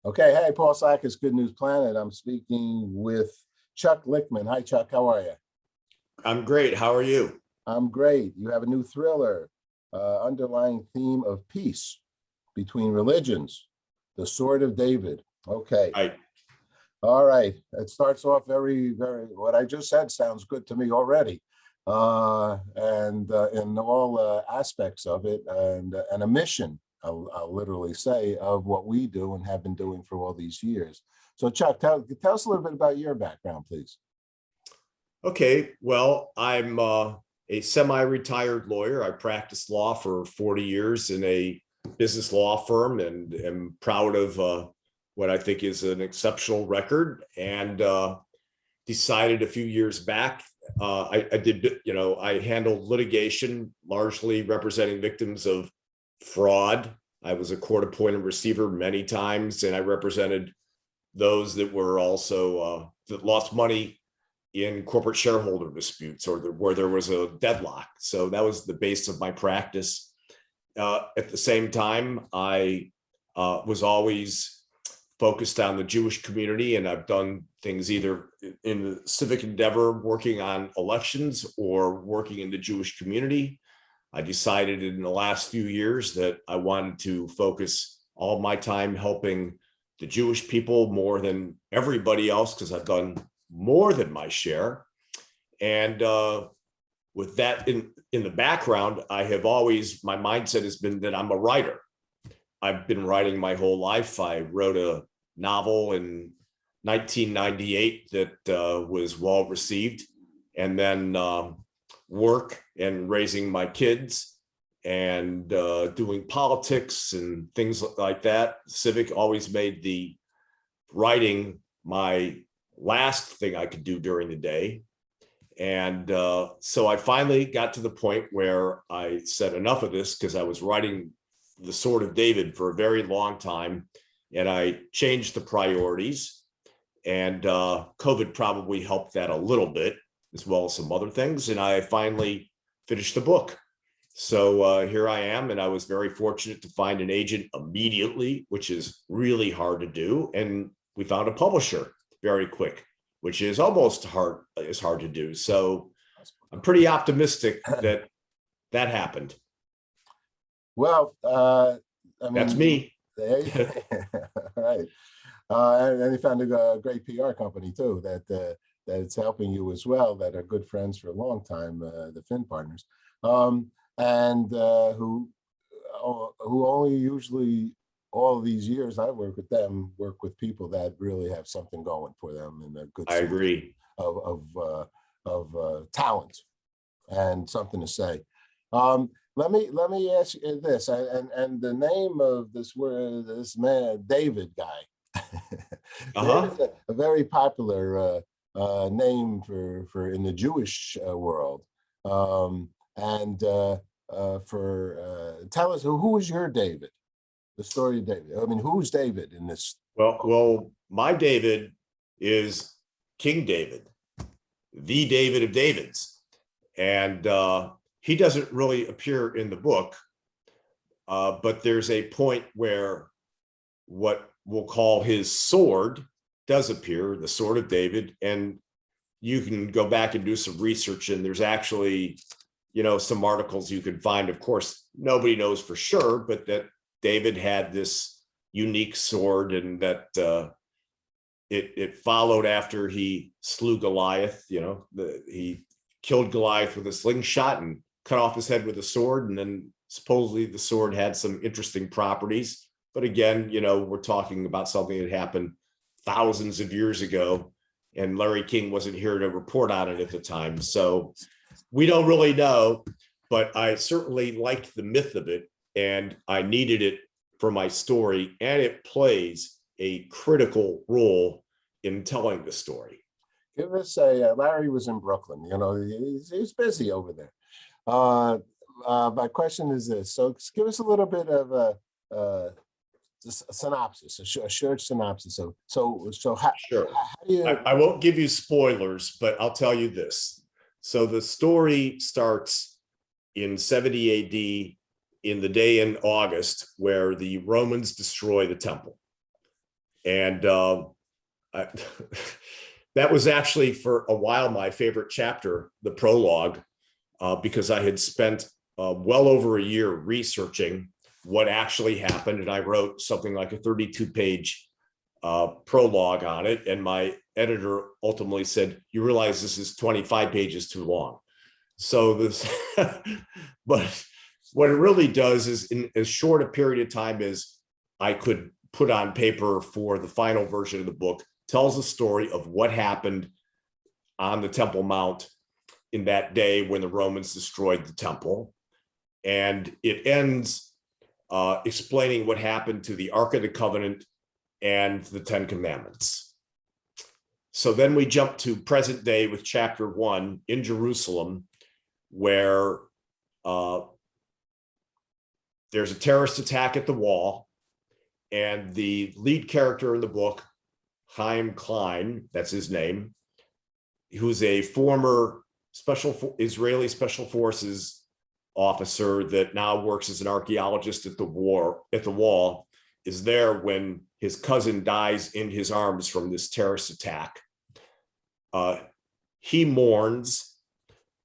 Okay, hey, Paul Sakis, Good News Planet. I'm speaking with Chuck Lichtman. Hi, Chuck, how are you? I'm great. How are you? I'm great. You have a new thriller, underlying theme of peace between religions, The Sword of David. Okay, I all right. It starts off what I just said sounds good to me already. And in all aspects of it, and a mission, I'll literally say, of what we do and have been doing for all these years. So, Chuck, tell us a little bit about your background, please. okay. Well, I'm a semi-retired lawyer. I practiced law for 40 years in a business law firm, and am proud of what I think is an exceptional record. And decided a few years back, I did, I handled litigation largely representing victims of fraud. I was a court-appointed receiver many times, and I represented those that were also that lost money in corporate shareholder disputes, or where there was a deadlock. So that was the base of my practice. At the same time, I was always focused on the Jewish community, and I've done things either in the civic endeavor, working on elections, or working in the Jewish community. I decided in the last few years that I wanted to focus all my time helping the Jewish people more than everybody else, because I've done more than my share. And with that in the background, I have always, my mindset has been that I'm a writer. I've been writing my whole life. I wrote a novel in 1998 that was well received, and then work and raising my kids, and doing politics and things like that. Civic always made the writing my last thing I could do during the day. And so I finally got to the point where I said enough of this, because I was writing The Sword of David for a very long time, and I changed the priorities. And COVID probably helped that a little bit, as well as some other things. And I finally finished the book. So here I am, and I was very fortunate to find an agent immediately, which is really hard to do. And we found a publisher very quick, which is almost hard to do. So I'm pretty optimistic that that happened. Well, I mean, that's me. There you right. And you found a great PR company too that it's helping you as well, that are good friends for a long time, the Finn Partners, and who only usually, all these years I work with them, work with people that really have something going for them, and a good I agree. of talent and something to say. Let me ask you this, and the name of this man, David guy. David's a very popular name for in the Jewish world. And tell us, who is your David? The story of David. I mean, who's David in this? Well, my David is King David, the David of Davids, and he doesn't really appear in the book, but there's a point where what we'll call his sword does appear, the Sword of David. And you can go back and do some research, and there's actually, some articles you can find. Of course, nobody knows for sure, but that David had this unique sword, and that it followed after he slew Goliath. He killed Goliath with a slingshot and cut off his head with a sword, and then supposedly the sword had some interesting properties. But again, we're talking about something that happened thousands of years ago, and Larry King wasn't here to report on it at the time. So we don't really know, but I certainly liked the myth of it, and I needed it for my story, and it plays a critical role in telling the story. Give us Larry was in Brooklyn, he's busy over there. My question is this, so give us a little bit of a synopsis, a short synopsis. So how, sure. How do you... I won't give you spoilers, but I'll tell you this. So the story starts in 70 AD, in the day in August where the Romans destroy the temple. And I, that was actually for a while my favorite chapter, the prologue, because I had spent well over a year researching what actually happened. And I wrote something like a 32-page prologue on it. And my editor ultimately said, you realize this is 25 pages too long. So this, but what it really does is in as short a period of time as I could put on paper for the final version of the book, tells a story of what happened on the Temple Mount in that day when the Romans destroyed the temple. And it ends explaining what happened to the Ark of the Covenant and the Ten Commandments. So then we jump to present day with chapter 1 in Jerusalem, where there's a terrorist attack at the wall, and the lead character in the book, Chaim Klein, that's his name, who's a former Israeli Special Forces officer that now works as an archaeologist at the wall, is there when his cousin dies in his arms from this terrorist attack. He mourns.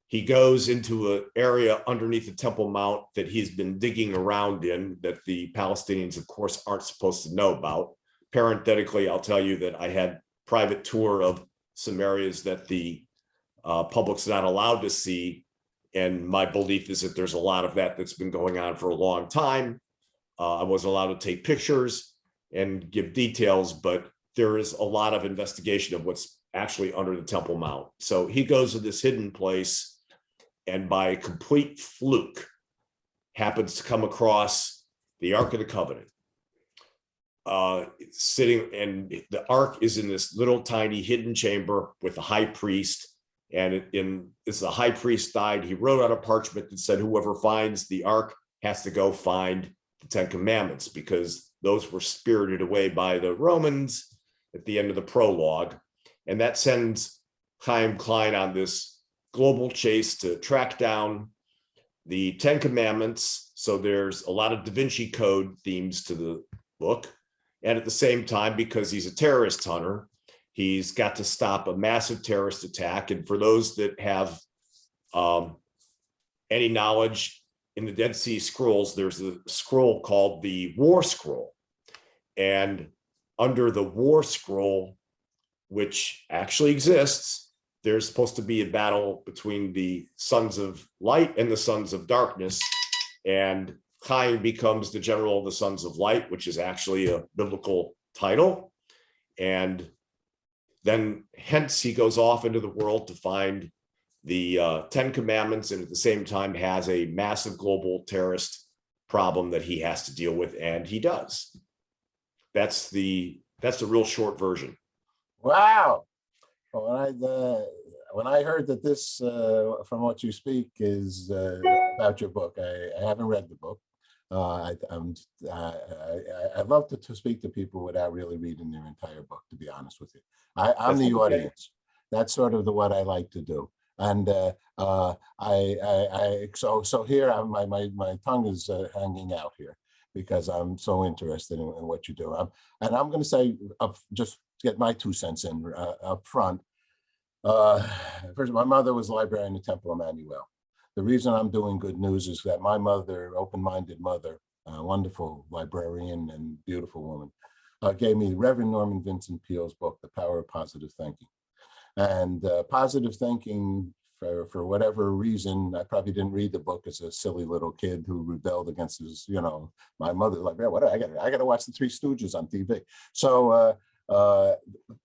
He goes into an area underneath the Temple Mount that he's been digging around in that the Palestinians, of course, aren't supposed to know about. Parenthetically, I'll tell you that I had private tour of some areas that the public's not allowed to see. And my belief is that there's a lot of that that's been going on for a long time. I wasn't allowed to take pictures and give details, but there is a lot of investigation of what's actually under the Temple Mount. So he goes to this hidden place, and by complete fluke happens to come across the Ark of the Covenant. Sitting, and the Ark is in this little tiny hidden chamber with the high priest. And as the high priest died, he wrote on a parchment that said, whoever finds the Ark has to go find the Ten Commandments, because those were spirited away by the Romans at the end of the prologue. And that sends Chaim Klein on this global chase to track down the Ten Commandments. So there's a lot of Da Vinci Code themes to the book. And at the same time, because he's a terrorist hunter, he's got to stop a massive terrorist attack. And for those that have any knowledge, in the Dead Sea Scrolls, there's a scroll called the War Scroll. And under the War Scroll, which actually exists, there's supposed to be a battle between the sons of light and the sons of darkness. And Chaim becomes the general of the sons of light, which is actually a biblical title. And then hence he goes off into the world to find the Ten Commandments, and at the same time has a massive global terrorist problem that he has to deal with, and he does. That's the real short version. Wow. Well, when I heard that this, from what you speak, is about your book, I haven't read the book. I love to speak to people without really reading their entire book, to be honest with you. I'm the audience. That's sort of what I like to do. And so here my tongue is hanging out here because I'm so interested in what you do. And I'm going to say, just get my 2 cents in up front. First, my mother was librarian at Temple Emmanuel. The reason I'm doing good news is that my mother, open-minded mother, wonderful librarian and beautiful woman, gave me Reverend Norman Vincent Peale's book, The Power of Positive Thinking. And positive thinking, for whatever reason, I probably didn't read the book as a silly little kid who rebelled against his, my mother, like, yeah, what I got to watch the Three Stooges on TV. So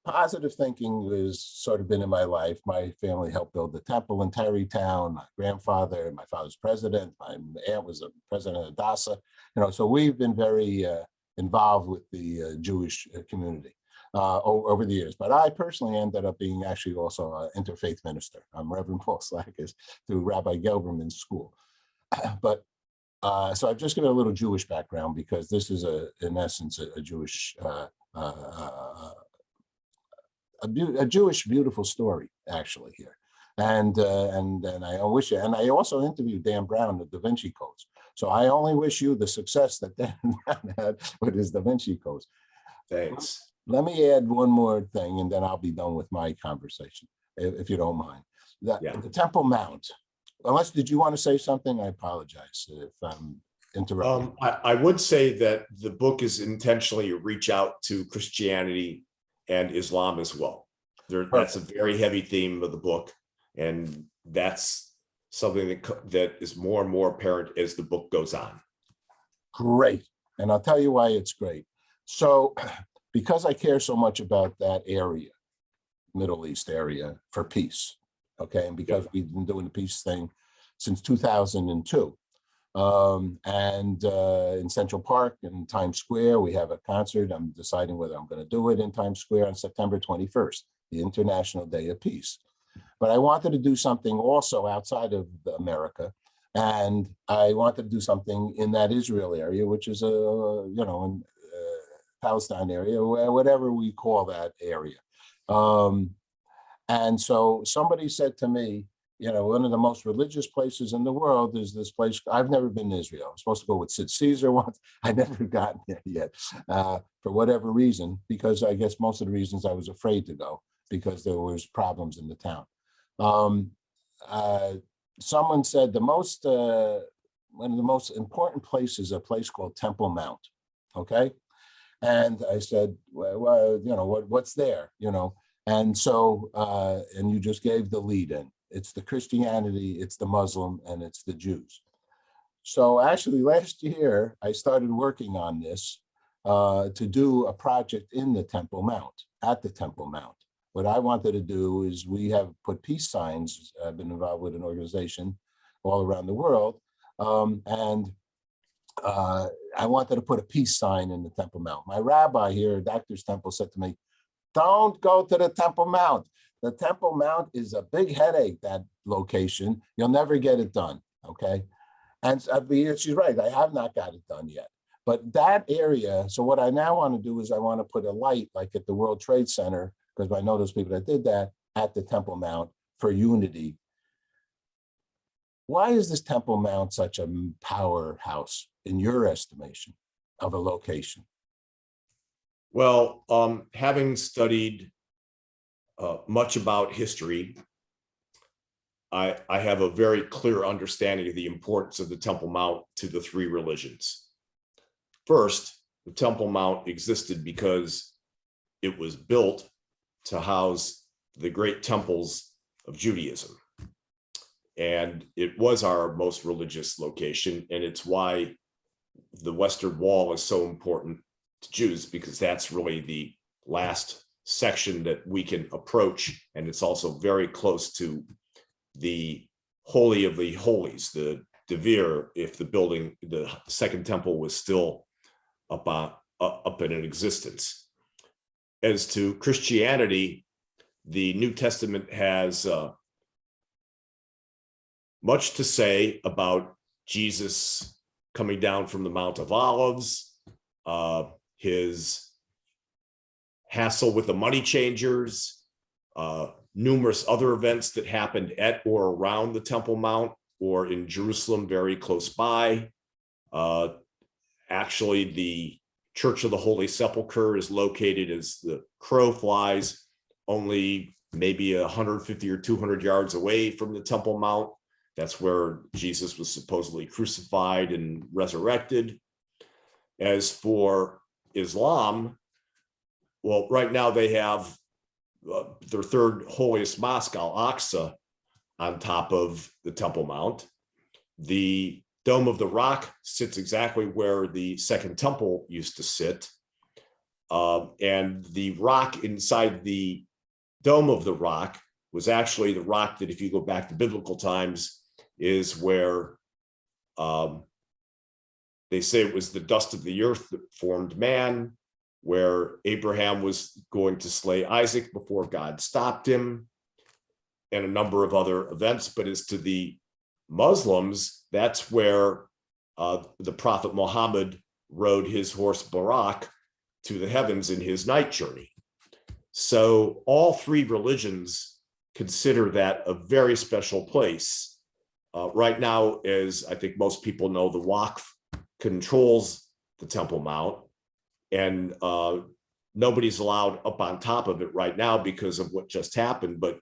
positive thinking has sort of been in my life. My family helped build the temple in Tarrytown. My grandfather, my father's president. My aunt was a president of DASA. So we've been very involved with the Jewish community over the years. But I personally ended up being actually also an interfaith minister. I'm Reverend Paul Slackus through Rabbi Gelberman's school. But so I've just given a little Jewish background because this is in essence a Jewish a Jewish beautiful story actually here, and I wish you, and I also interviewed Dan Brown of Da Vinci Codes. So I only wish you the success that Dan Brown had with his Da Vinci Codes. Thanks. let me add one more thing, and then I'll be done with my conversation, if you don't mind. Yeah. The Temple Mount. Unless, did you want to say something? I apologize if I'm interrupting. I would say that the book is intentionally a reach out to Christianity and Islam as well. That's a very heavy theme of the book, and that's something that is more and more apparent as the book goes on. Great. And I'll tell you why it's great. So, because I care so much about that area, Middle East area, for peace, okay, and because we've been doing the peace thing since 2002. And in Central Park in Times Square, we have a concert. I'm deciding whether I'm going to do it in Times Square on September 21st, the International Day of Peace. But I wanted to do something also outside of America. And I wanted to do something in that Israel area, which is in Palestine area, whatever we call that area. And so somebody said to me, one of the most religious places in the world is this place. I've never been to Israel. I was supposed to go with Sid Caesar once. I never gotten there yet, for whatever reason, because I guess most of the reasons I was afraid to go because there was problems in the town. Someone said one of the most important places is a place called Temple Mount. Okay. And I said, well, what's there, And so, and you just gave the lead in. It's the Christianity, it's the Muslim, and it's the Jews. So actually last year, I started working on this to do a project in the Temple Mount, at the Temple Mount. What I wanted to do is we have put peace signs. I've been involved with an organization all around the world. And I wanted to put a peace sign in the Temple Mount. My rabbi here, Doctor's Temple, said to me, don't go to the Temple Mount. The Temple Mount is a big headache, that location. You'll never get it done, okay? And she's right, I have not got it done yet. But that area, so what I now want to do is I want to put a light like at the World Trade Center, because I know those people that did that, at the Temple Mount for unity. Why is this Temple Mount such a powerhouse in your estimation of a location? Well, having studied much about history, I have a very clear understanding of the importance of the Temple Mount to the three religions. First, the Temple Mount existed because it was built to house the great temples of Judaism. And it was our most religious location, and it's why the Western Wall is so important to Jews, because that's really the last section that we can approach, and it's also very close to the Holy of the Holies, the Devir, if the Second Temple was still up in existence. As to Christianity, the New Testament has much to say about Jesus coming down from the Mount of Olives, his hassle with the money changers, numerous other events that happened at or around the Temple Mount or in Jerusalem very close by. Actually, the Church of the Holy Sepulchre is located, as the crow flies, only maybe 150 or 200 yards away from the Temple Mount. That's where Jesus was supposedly crucified and resurrected. As for Islam, well, right now they have their third holiest mosque, Al-Aqsa, on top of the Temple Mount. The Dome of the Rock sits exactly where the Second Temple used to sit. And the rock inside the Dome of the Rock was actually the rock that, if you go back to biblical times, is where they say it was the dust of the earth that formed man, where Abraham was going to slay Isaac before God stopped him, and a number of other events. But as to the Muslims, that's where the Prophet Muhammad rode his horse Barak to the heavens in his night journey. So all three religions consider that a very special place. Right now, as I think most people know, the Waqf controls the Temple Mount, and nobody's allowed up on top of it right now because of what just happened. But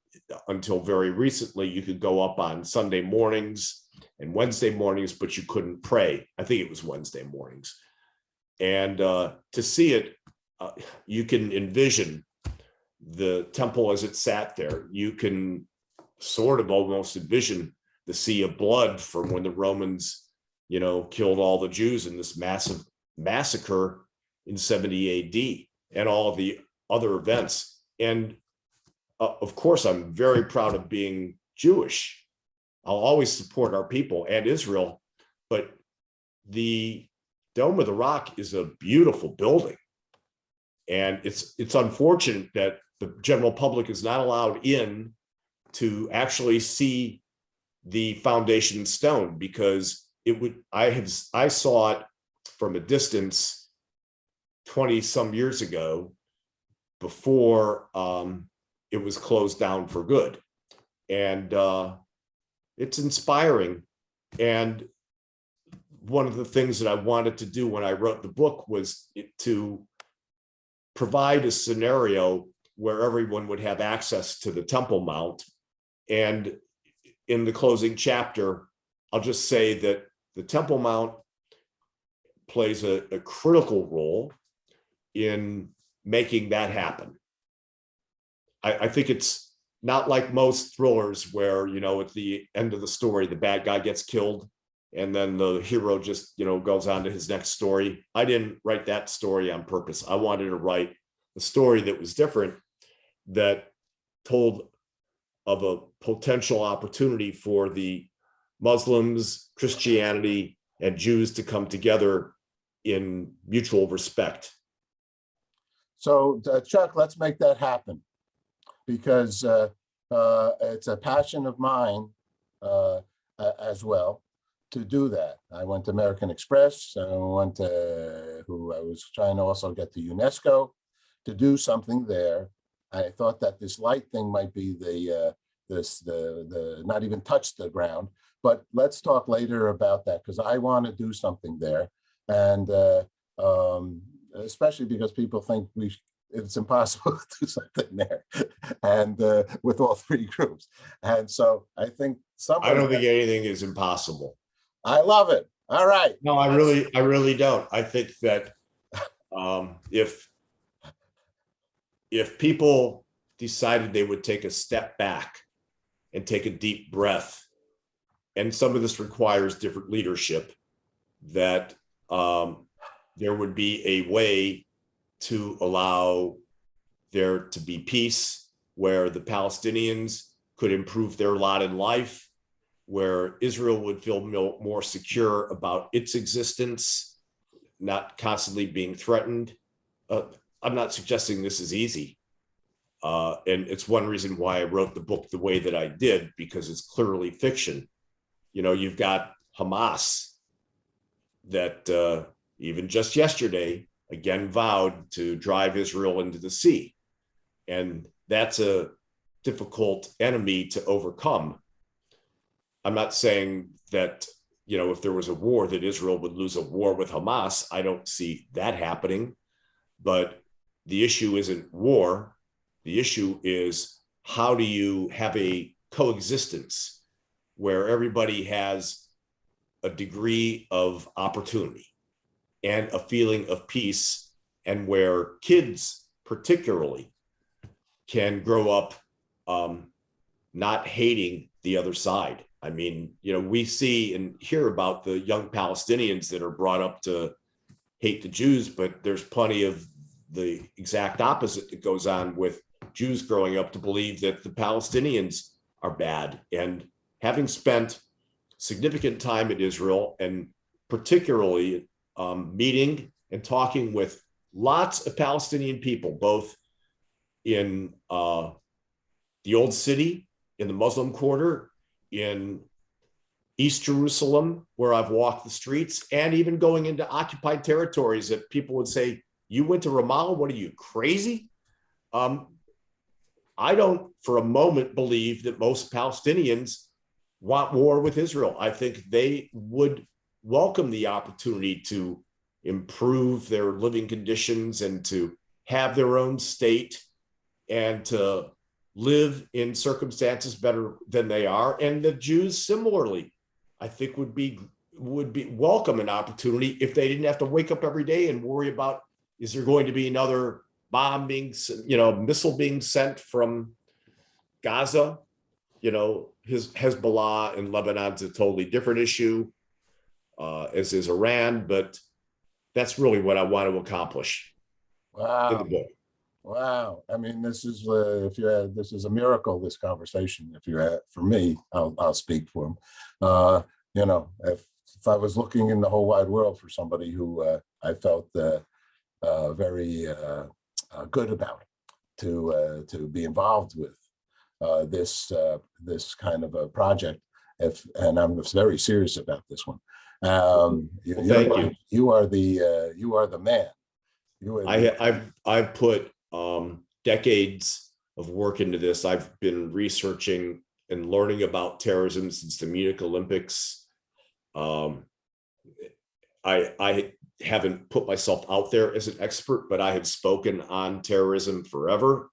until very recently, you could go up on Sunday mornings and Wednesday mornings, but you couldn't pray. I think it was Wednesday mornings. And to see it, you can envision the temple as it sat there. You can sort of almost envision the sea of blood from when the Romans, killed all the Jews in this massive massacre in 70 AD and all of the other events. And of course, I'm very proud of being Jewish. I'll always support our people and Israel, but the Dome of the Rock is a beautiful building. And it's unfortunate that the general public is not allowed in to actually see the foundation stone, because I saw it from a distance 20 some years ago before it was closed down for good. And it's inspiring. And one of the things that I wanted to do when I wrote the book was to provide a scenario where everyone would have access to the Temple Mount. And in the closing chapter, I'll just say that the Temple Mount plays a critical role in making that happen. I think it's not like most thrillers where, at the end of the story, the bad guy gets killed and then the hero just, goes on to his next story. I didn't write that story on purpose. I wanted to write a story that was different, that told of a potential opportunity for the Muslims, Christianity, and Jews to come together in mutual respect. So Chuck, let's make that happen, because it's a passion of mine as well to do that. I went to American Express. I was trying to also get to UNESCO to do something there. I thought that this light thing might be the not even touch the ground, but let's talk later about that, because I want to do something there. And especially because people think it's impossible to do something there, and with all three groups. And so I think I don't think anything is impossible. I love it. All right. No, I really don't. I think that if people decided they would take a step back and take a deep breath, and some of this requires different leadership, that there would be a way to allow there to be peace, where the Palestinians could improve their lot in life, where Israel would feel more secure about its existence, not constantly being threatened. I'm not suggesting this is easy. And it's one reason why I wrote the book the way that I did, because it's clearly fiction. You've got Hamas that even just yesterday, again, vowed to drive Israel into the sea. And that's a difficult enemy to overcome. I'm not saying that, if there was a war, that Israel would lose a war with Hamas. I don't see that happening. But the issue isn't war. The issue is, how do you have a coexistence where everybody has a degree of opportunity and a feeling of peace, and where kids particularly can grow up not hating the other side. I mean, we see and hear about the young Palestinians that are brought up to hate the Jews, but there's plenty of the exact opposite that goes on with Jews growing up to believe that the Palestinians are bad. And having spent significant time in Israel, and particularly meeting and talking with lots of Palestinian people, both in the Old City, in the Muslim Quarter, in East Jerusalem, where I've walked the streets, and even going into occupied territories that people would say, "You went to Ramallah? What are you, crazy?" I don't for a moment believe that most Palestinians want war with Israel. I think they would welcome the opportunity to improve their living conditions and to have their own state and to live in circumstances better than they are. And the Jews similarly, I think would be welcome an opportunity if they didn't have to wake up every day and worry about, is there going to be another bomb being, missile being sent from Gaza? His Hezbollah in Lebanon's a totally different issue, as is Iran, but that's really what I want to accomplish in the Wow. book. Wow. I mean, this is this is a miracle, this conversation. If you had, for me, I'll speak for him. If I was looking in the whole wide world for somebody who I felt very good about to be involved with this kind of a project, and I'm very serious about this one. Thank you. You are the man. I've put decades of work into this. I've been researching and learning about terrorism since the Munich Olympics. I haven't put myself out there as an expert, but I have spoken on terrorism forever.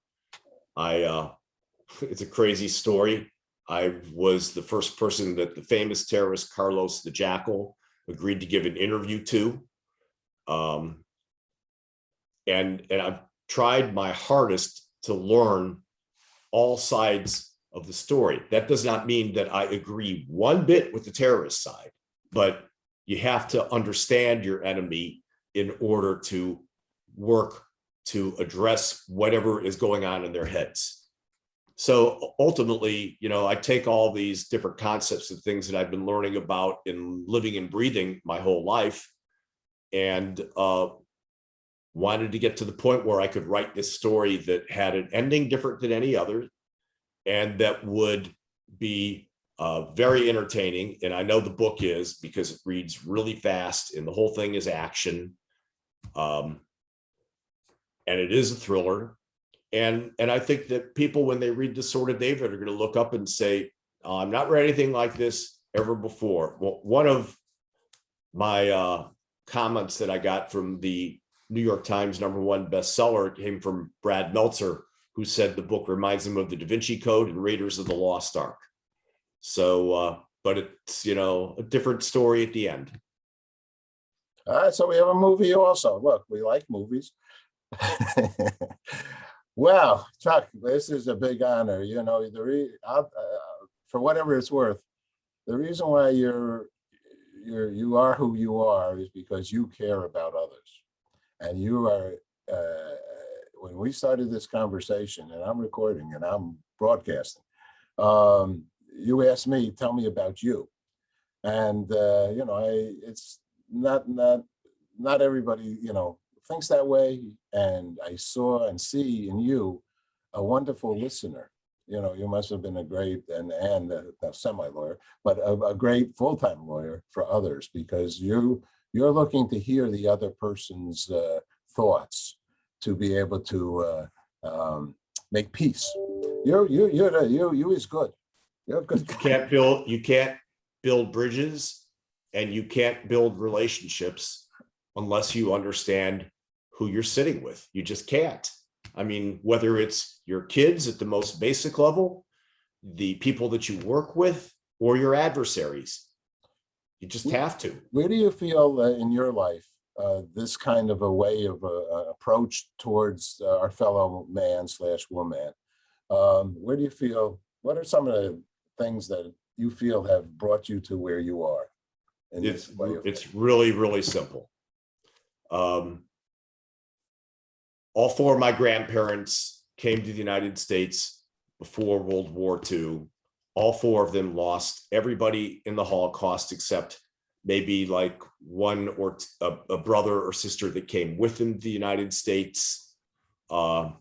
It's a crazy story. I was the first person that the famous terrorist Carlos the Jackal agreed to give an interview to. And I've tried my hardest to learn all sides of the story. That does not mean that I agree one bit with the terrorist side, but you have to understand your enemy in order to work to address whatever is going on in their heads. So ultimately, I take all these different concepts and things that I've been learning about and living and breathing my whole life, and wanted to get to the point where I could write this story that had an ending different than any other, and that would be very entertaining. And I know the book is, because it reads really fast and the whole thing is action. And it is a thriller. And I think that people, when they read The Sword of David, are going to look up and say, oh, I've not read anything like this ever before. Well, one of my comments that I got from the New York Times #1 bestseller came from Brad Meltzer, who said the book reminds him of the Da Vinci Code and Raiders of the Lost Ark. So, but it's, a different story at the end. All right, so we have a movie also. Look, we like movies. Well, Chuck, this is a big honor. For whatever it's worth, the reason why you are who you are is because you care about others, and you are. When we started this conversation, and I'm recording and I'm broadcasting, you asked me, tell me about you, and it's not everybody thinks that way, and I saw and see in you a wonderful listener. You must have been a great and a semi-lawyer, but a great full-time lawyer for others, because you're looking to hear the other person's thoughts to be able to make peace. You is good. You're good. You can't build bridges, and you can't build relationships unless you understand who you're sitting with. You just can't. I mean, whether it's your kids at the most basic level, the people that you work with, or your adversaries, you just have to. Where do you feel in your life this kind of a way of approach towards our fellow man/woman? Where do you feel? What are some of the things that you feel have brought you to where you are? It's really, really simple. All four of my grandparents came to the United States before World War II. All four of them lost everybody in the Holocaust, except maybe like one or a brother or sister that came with them to the United States. Other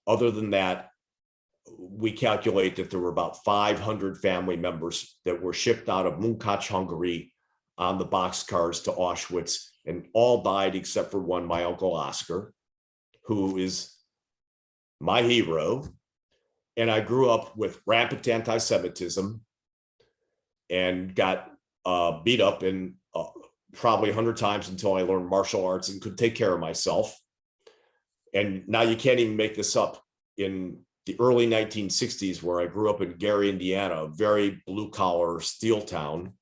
than that, we calculate that there were about 500 family members that were shipped out of Munkacs, Hungary, on the boxcars to Auschwitz, and all died except for one, my Uncle Oscar, who is my hero. And I grew up with rampant anti-Semitism and got beat up in probably 100 times until I learned martial arts and could take care of myself. and now you can't even make this up, in the early 1960s, where I grew up in Gary, Indiana, a very blue collar steel town,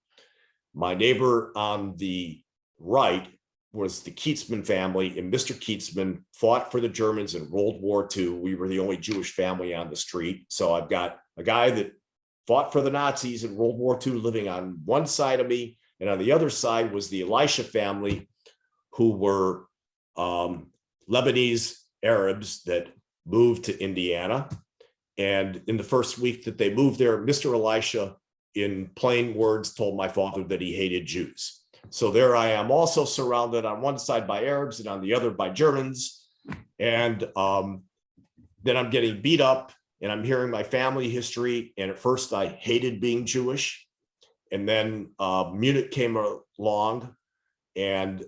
my neighbor on the right was the Lichtman family, and Mr. Lichtman fought for the Germans in World War II. We were the only Jewish family on the street. So I've got a guy that fought for the Nazis in World War II living on one side of me, and on the other side was the Elisha family, who were Lebanese Arabs that moved to Indiana. And in the first week that they moved there, Mr. Elisha, in plain words, told my father that he hated Jews. So there I am, also surrounded on one side by Arabs and on the other by Germans. And then I'm getting beat up, and I'm hearing my family history. And at first I hated being Jewish. And then Munich came along, and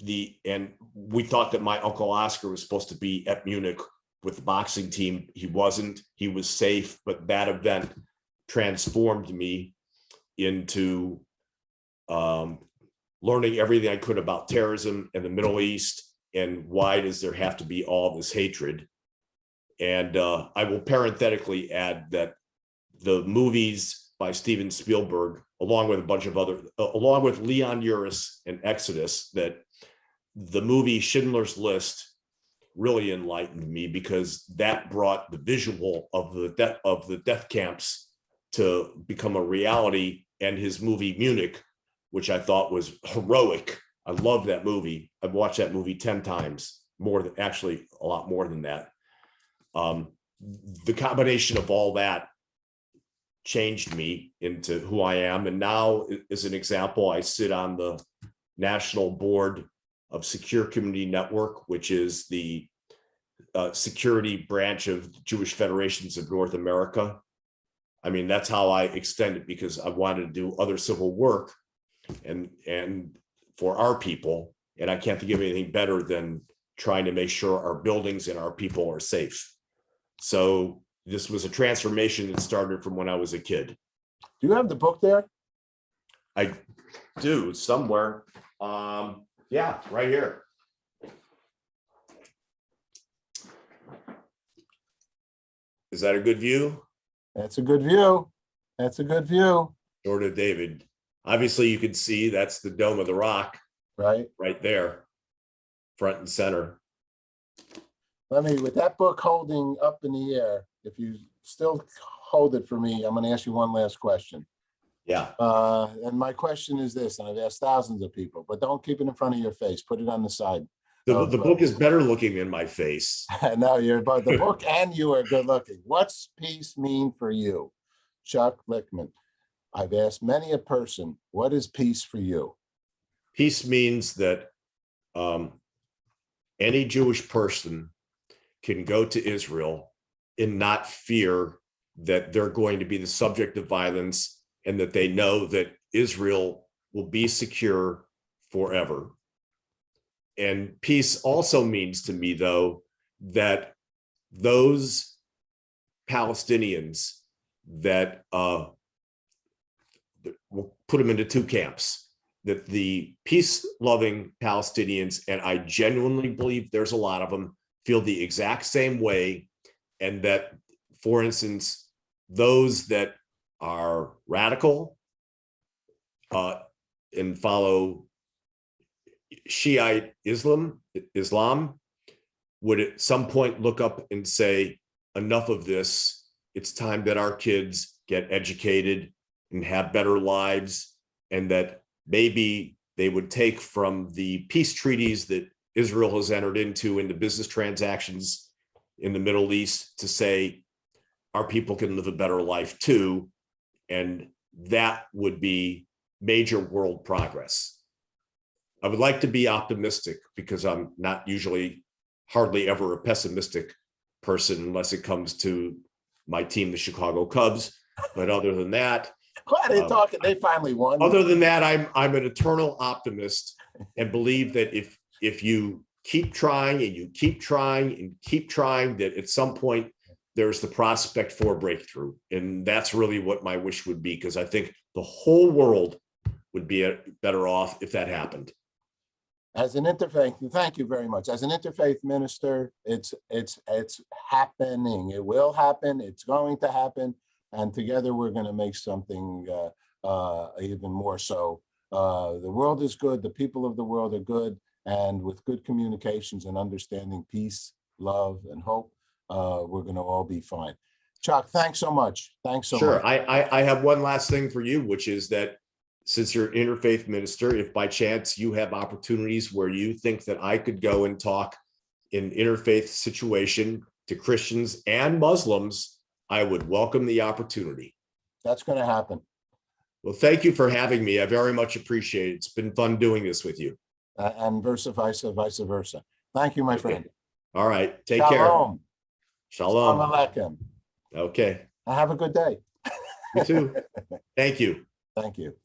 we thought that my Uncle Oscar was supposed to be at Munich with the boxing team. He wasn't. He was safe, but that event transformed me into learning everything I could about terrorism in the Middle East, and why does there have to be all this hatred. And I will parenthetically add that the movies by Steven Spielberg, along with a bunch of other, along with Leon Uris and Exodus, that the movie Schindler's List really enlightened me, because that brought the visual of the death camps to become a reality. And his movie Munich, which I thought was heroic. I loved that movie. I've watched that movie 10 times, more than, actually a lot more than that. The combination of all that changed me into who I am. And now, as an example, I sit on the national board of Secure Community Network, which is the security branch of the Jewish Federations of North America. I mean, that's how I extend it, because I wanted to do other civil work and for our people. And I can't think of anything better than trying to make sure our buildings and our people are safe. So this was a transformation that started from when I was a kid. Do you have the book there? I do, somewhere. Yeah, right here. Is that a good view? That's a good view. That's a good view. Or to David. Obviously, you can see that's the Dome of the Rock. Right. Right there, front and center. Let me, with that book holding up in the air, if you still hold it for me, I'm going to ask you one last question. Yeah. And my question is this, and I've asked thousands of people, but don't keep it in front of your face. Put it on the side. The book is better looking than my face. No, you're both the book and you are good looking. What's peace mean for you? Chuck Lichtman. I've asked many a person, what is peace for you? Peace means that any Jewish person can go to Israel and not fear that they're going to be the subject of violence, and that they know that Israel will be secure forever. And peace also means to me, though, that those Palestinians that we'll put them into two camps, that the peace-loving Palestinians, and I genuinely believe there's a lot of them, feel the exact same way, and that, for instance, those that are radical and follow Shiite Islam would at some point look up and say, enough of this. It's time that our kids get educated and have better lives, and that maybe they would take from the peace treaties that Israel has entered into the business transactions in the Middle East to say, our people can live a better life too. And that would be major world progress. I would like to be optimistic, because I'm not usually hardly ever a pessimistic person unless it comes to my team, the Chicago Cubs. But other than that, Glad they talking. They finally won. Other than that, I'm an eternal optimist, and believe that if you keep trying and you keep trying and keep trying, that at some point there's the prospect for a breakthrough. And that's really what my wish would be, because I think the whole world would be better off if that happened. As an interfaith, thank you very much. As an interfaith minister, it's happening. It will happen. It's going to happen, and together we're going to make something even more so. The world is good. The people of the world are good, and with good communications and understanding, peace, love, and hope, we're going to all be fine. Chuck, thanks so much. Thanks so Sure. much. I have one last thing for you, which is that since you're an interfaith minister, if by chance you have opportunities where you think that I could go and talk in interfaith situation to Christians and Muslims, I would welcome the opportunity. That's going to happen. Well, thank you for having me. I very much appreciate it. It's been fun doing this with you. And vice versa. Thank you, my friend. All right. Take Shalom. care. Shalom. Shalom Aleichem. Okay. Have a good day. You too. Thank you. Thank you.